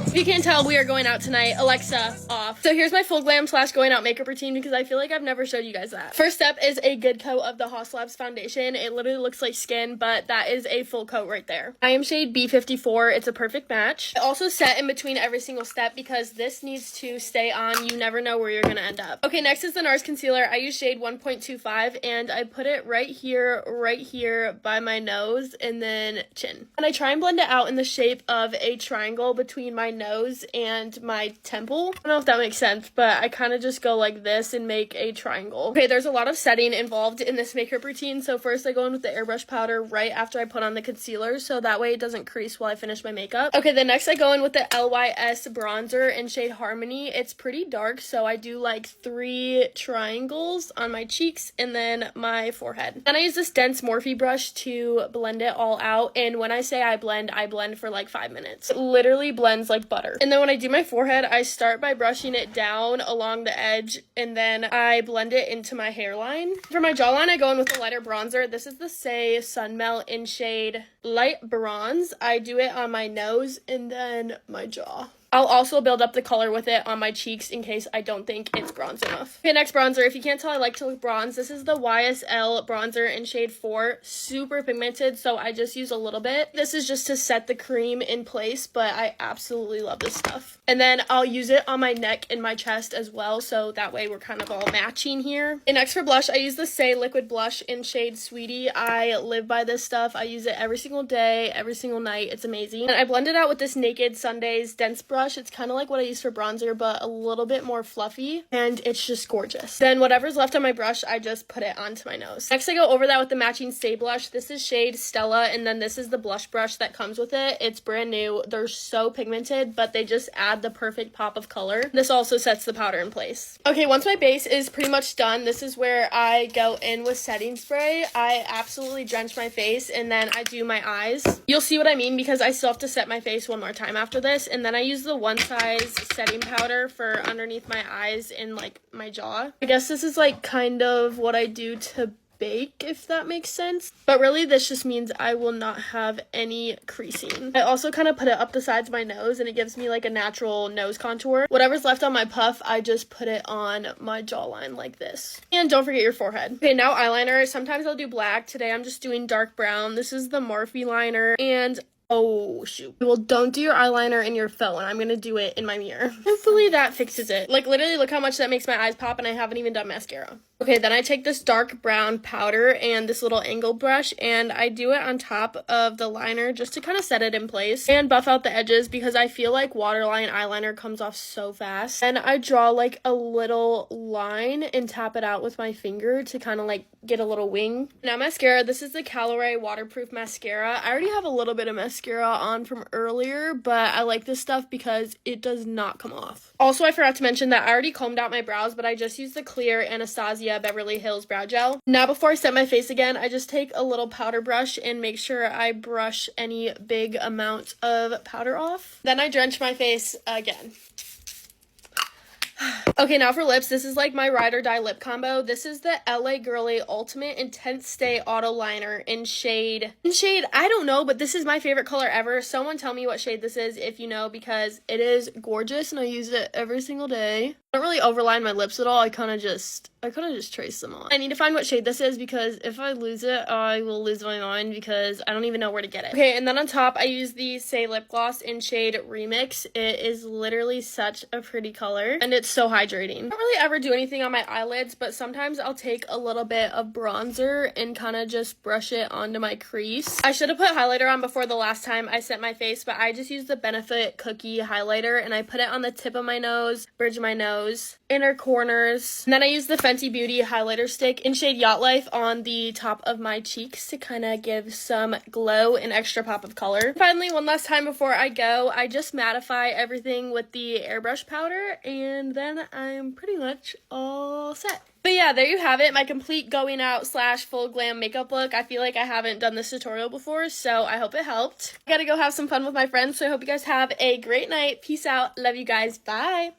If you can't tell, we are going out tonight. Alexa, off. So here's my full glam slash going out makeup routine because I feel like I've never showed you guys that. First step is a good coat of the Haus Labs foundation. It literally looks like skin, but that is a full coat right there. I am shade B54. It's a perfect match. I also set in between every single step because this needs to stay on. You never know where you're gonna end up. Okay, next is the NARS concealer. I use shade 1.25 and I put it right here by my nose and then chin. And I try and blend it out in the shape of a triangle between my nose and my temple. I don't know if that makes sense, but I kind of just go like this and make a triangle. Okay, there's a lot of setting involved in this makeup routine. So first I go in with the airbrush powder right after I put on the concealer, so that way it doesn't crease while I finish my makeup. Okay, then next I go in with the LYS bronzer in shade Harmony. It's pretty dark, so I do like 3 triangles on my cheeks and then my forehead. Then I use this dense Morphe brush to blend it all out, and when I say I blend for like 5 minutes. It literally blends like butter. And then when I do my forehead, I start by brushing it down along the edge and then I blend it into my hairline. For my jawline, I go in with a lighter bronzer. This is the Saie Sun Melt in shade Light Bronze. I do it on my nose and then my jaw. I'll also build up the color with it on my cheeks in case I don't think it's bronze enough. Okay, next bronzer. If you can't tell, I like to look bronze. This is the YSL bronzer in shade 4. Super pigmented, so I just use a little bit. This is just to set the cream in place, but I absolutely love this stuff. And then I'll use it on my neck and my chest as well, so that way we're kind of all matching here. And next for blush, I use the Saie Liquid Blush in shade Sweetie. I live by this stuff. I use it every single day, every single night. It's amazing. And I blend it out with this Naked Sundays Dense Brush. It's kind of like what I use for bronzer, but a little bit more fluffy, and it's just gorgeous. Then whatever's left on my brush, I just put it onto my nose. Next, I go over that with the matching Stay blush. This is shade Stella, and then this is the blush brush that comes with it. It's brand new. They're so pigmented, but they just add the perfect pop of color. This also sets the powder in place. Okay, once my base is pretty much done, this is where I go in with setting spray. I absolutely drench my face, and then I do my eyes. You'll see what I mean because I still have to set my face one more time after this, and then I use the One Size setting powder for underneath my eyes and like my jaw. I guess this is like kind of what I do to bake, if that makes sense, but really this just means I will not have any creasing. I also kind of put it up the sides of my nose and it gives me like a natural nose contour. Whatever's left on my puff, I just put it on my jawline like this. And don't forget your forehead. Okay, now eyeliner. Sometimes I'll do black. Today I'm just doing dark brown. This is the Morphe liner, and oh, shoot. Well, don't do your eyeliner in your phone. I'm gonna do it in my mirror. Hopefully that fixes it. Like, literally, look how much that makes my eyes pop, and I haven't even done mascara. Okay, then I take this dark brown powder and this little angled brush, and I do it on top of the liner just to kind of set it in place and buff out the edges because I feel like waterline eyeliner comes off so fast. And I draw like a little line and tap it out with my finger to kind of like get a little wing. Now mascara. This is the Calorie Waterproof Mascara. I already have a little bit of mascara on from earlier, but I like this stuff because it does not come off. Also, I forgot to mention that I already combed out my brows, but I just used the clear Anastasia Beverly Hills brow gel. Now before I set my face again, I just take a little powder brush and make sure I brush any big amount of powder off. Then I drench my face again. Okay, now for lips. This is like my ride or die lip combo. This is the LA Girly Ultimate Intense Stay Auto Liner in shade, I don't know, but this is my favorite color ever. Someone tell me what shade this is if you know, because it is gorgeous and I use it every single day. I don't really overline my lips at all. I kind of just trace them on. I need to find what shade this is because if I lose it, I will lose my mind because I don't even know where to get it. Okay, and then on top, I use the Saie Lip Gloss in shade Remix. It is literally such a pretty color and it's so hydrating. I don't really ever do anything on my eyelids, but sometimes I'll take a little bit of bronzer and kind of just brush it onto my crease. I should have put highlighter on before the last time I set my face, but I just used the Benefit Cookie highlighter and I put it on the tip of my nose, bridge of my nose, inner corners, and then I use the Fenty Beauty highlighter stick in shade Yacht Life on the top of my cheeks to kind of give some glow and extra pop of color. Finally, one last time before I go, I just mattify everything with the airbrush powder, and then I'm pretty much all set. But yeah, there you have it, my complete going out slash full glam makeup look. I feel like I haven't done this tutorial before, so I hope it helped. I gotta go have some fun with my friends, so I hope you guys have a great night. Peace out. Love you guys. Bye.